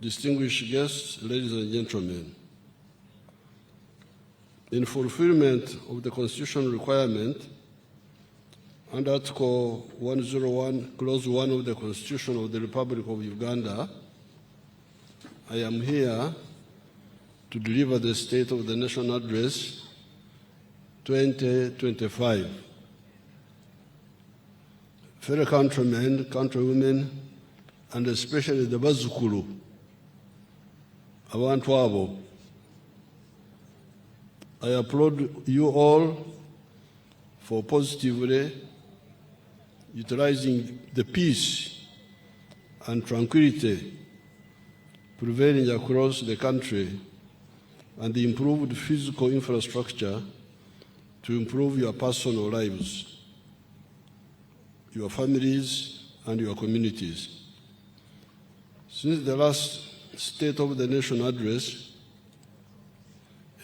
distinguished guests, ladies and gentlemen, in fulfillment of the constitutional requirement under Article 101, Clause 1 of the Constitution of the Republic of Uganda, I am here to deliver the State of the Nation Address 2025. Fellow countrymen, countrywomen, and especially the Bazukulu, abantu abo, I applaud you all for positively utilizing the peace and tranquility prevailing across the country and the improved physical infrastructure to improve your personal lives, your families, and your communities. Since the last State of the Nation address,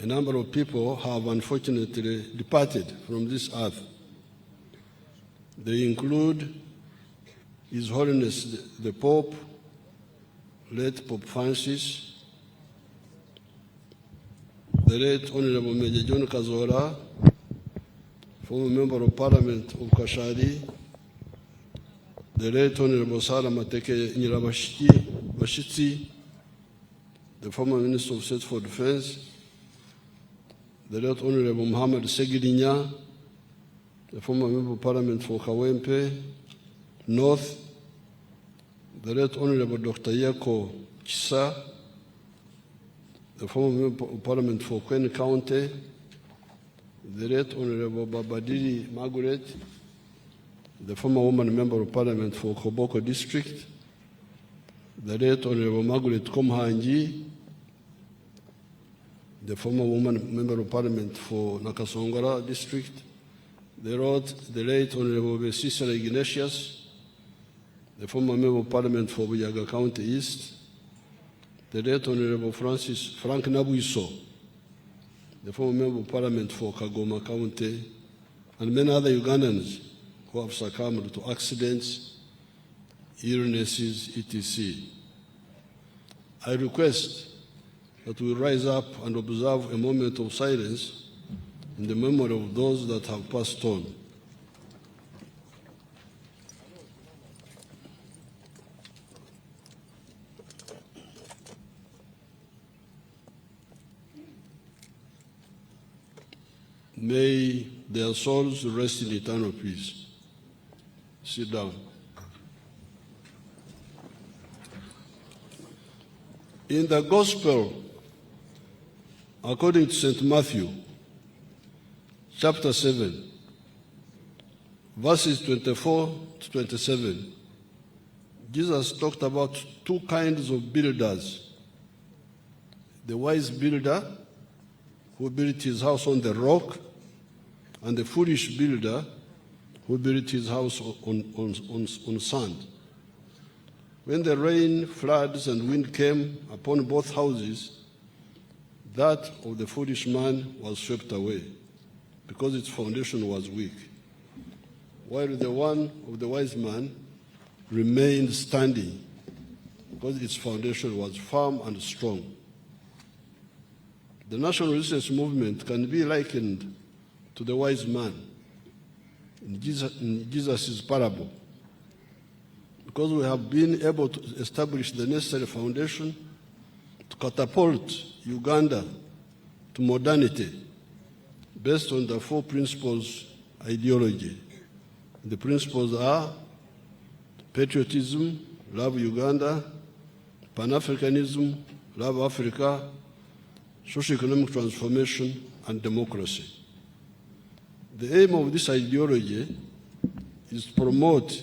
a number of people have unfortunately departed from this earth. They include His Holiness the Pope, late Pope Francis, the late Honorable Major John Kazola, former Member of Parliament of Kashari, the late Honorable Sarah Mateke Nyirabashitsi, the former Minister of State for Defense, the late Honorable Muhammad Segirinya, the former Member of Parliament for Kawempe North, the late Honorable Dr. Yeko Chisa, the former Member of Parliament for Queen County, the late Honorable Babadiri Margaret, the former woman Member of Parliament for Koboko District, the late Honorable Margaret Komhanji, the former woman Member of Parliament for Nakasongora District, the late Honorable Cicely Ignatius, the former Member of Parliament for Buyaga County East, the late Honorable Frank Nabuiso, the former Member of Parliament for Kagoma County, and many other Ugandans who have succumbed to accidents, illnesses, etc. I request that we rise up and observe a moment of silence in the memory of those that have passed on. May their souls rest in eternal peace. Sit down. In the Gospel, according to St. Matthew, chapter 7, verses 24 to 27, Jesus talked about two kinds of builders. The wise builder who built his house on the rock, and the foolish builder who built his house on sand. When the rain, floods, and wind came upon both houses, that of the foolish man was swept away, because its foundation was weak, while the one of the wise man remained standing, because its foundation was firm and strong. The national resistance movement can be likened to the wise man in Jesus' parable, because we have been able to establish the necessary foundation to catapult Uganda to modernity based on the four principles ideology. The principles are patriotism, love Uganda; Pan-Africanism, love Africa; socio-economic transformation; and democracy. The aim of this ideology is to promote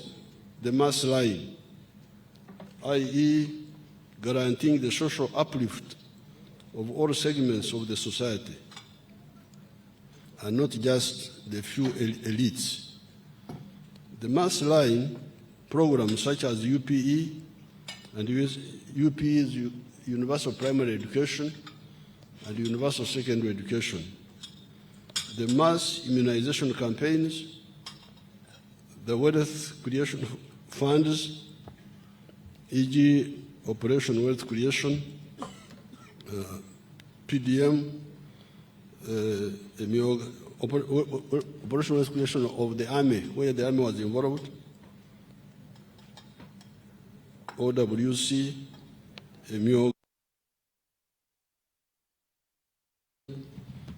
the mass line, i.e., guaranteeing the social uplift of all segments of the society, and not just the few elites. The mass line programs such as UPE and UPE's Universal Primary Education and Universal Secondary Education, the mass immunization campaigns, the wealth creation funds, e.g. Operation Wealth Creation, PDM, Operation Wealth Creation of the Army, where the Army was involved, OWC, EMIOG,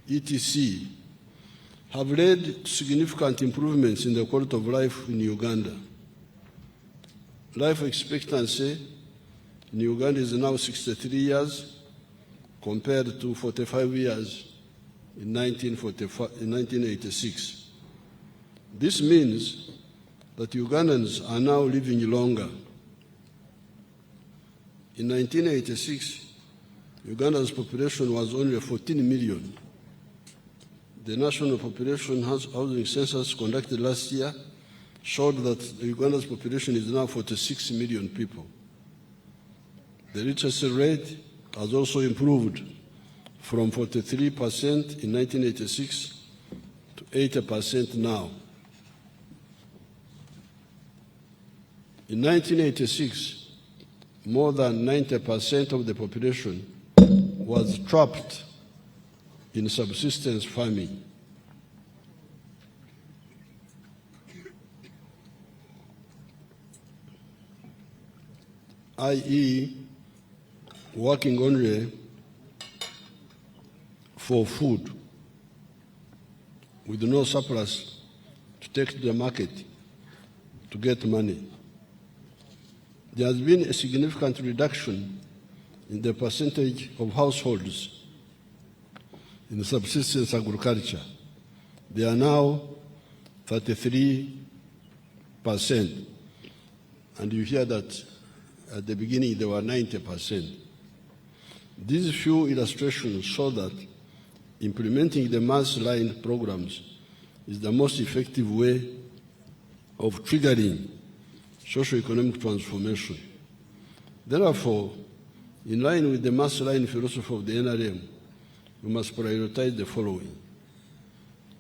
etc., have led to significant improvements in the quality of life in Uganda. Life expectancy in Uganda is now 63 years compared to 45 years in 1986. This means that Ugandans are now living longer. In 1986, Uganda's population was only 14 million. The National Population Housing Census conducted last year showed that Uganda's population is now 46 million people. The literacy rate has also improved from 43% in 1986 to 80% now. In 1986, more than 90% of the population was trapped in subsistence farming. i.e., working only for food with no surplus to take to the market to get money. There has been a significant reduction in the percentage of households in subsistence agriculture. They are now 33%. And you hear that at the beginning they were 90%. These few illustrations show that implementing the mass line programs is the most effective way of triggering socio-economic transformation. Therefore, in line with the mass line philosophy of the NRM, we must prioritize the following.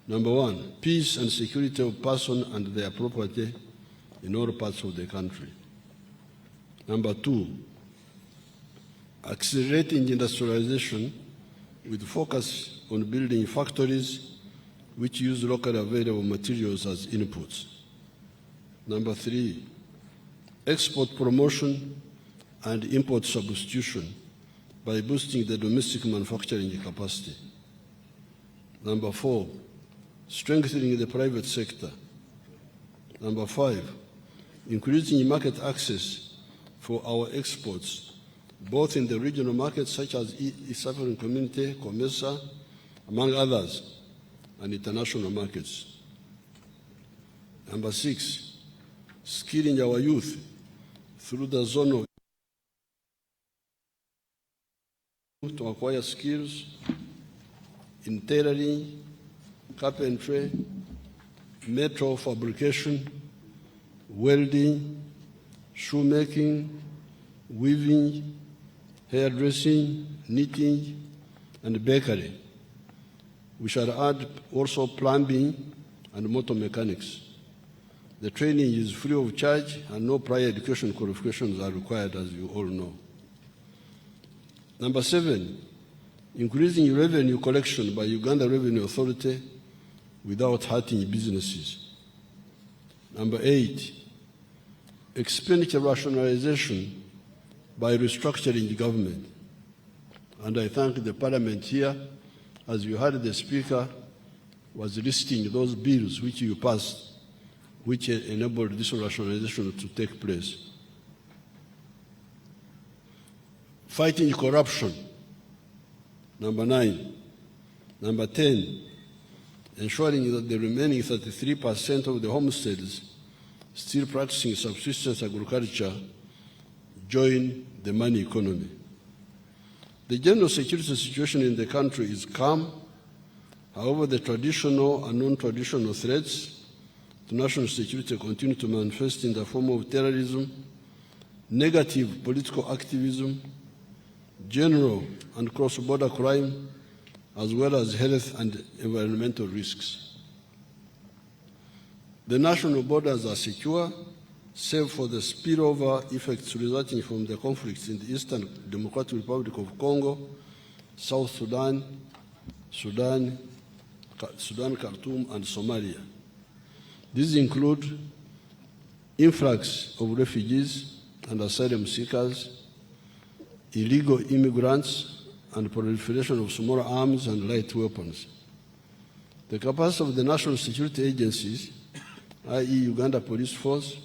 Number one, peace and security of persons and their property in all parts of the country. Number two, accelerating industrialization with focus on building factories which use locally available materials as inputs. Number three, export promotion and import substitution by boosting the domestic manufacturing capacity. Number four, strengthening the private sector. Number five, increasing market access for our exports, both in the regional markets such as East African Community, COMESA, among others, and international markets. Number six, skilling our youth through the zone of to acquire skills in tailoring, carpentry, metal fabrication, welding, shoemaking, weaving, hairdressing, knitting, and bakery. We shall add also plumbing and motor mechanics. The training is free of charge and no prior education qualifications are required, as you all know. Number seven, increasing revenue collection by Uganda Revenue Authority without hurting businesses. Number eight, expenditure rationalization by restructuring the government. And I thank the Parliament here, as you heard the Speaker was listing those bills which you passed, which enabled this rationalization to take place. Fighting corruption, number 9. Number 10, ensuring that the remaining 33% of the homesteads still practicing subsistence agriculture join the money economy. The general security situation in the country is calm. However, the traditional and non-traditional threats to national security continue to manifest in the form of terrorism, negative political activism, general and cross-border crime, as well as health and environmental risks. The national borders are secure, save for the spillover effects resulting from the conflicts in the Eastern Democratic Republic of Congo, South Sudan, Sudan, Khartoum, and Somalia. These include influx of refugees and asylum seekers, illegal immigrants, and proliferation of small arms and light weapons. The capacity of the national security agencies, i.e. Uganda Police Force,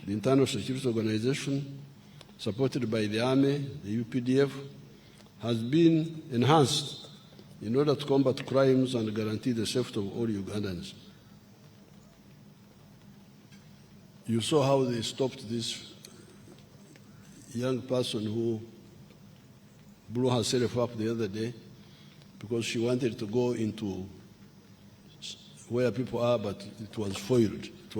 the Internal Security Organization, supported by the Army, the UPDF, has been enhanced in order to combat crimes and guarantee the safety of all Ugandans. You saw how they stopped this young person who blew herself up the other day because she wanted to go into where people are, but it was foiled. It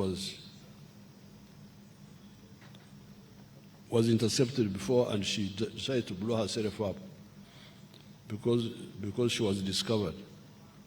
was intercepted before, and she decided to blow herself up because she was discovered.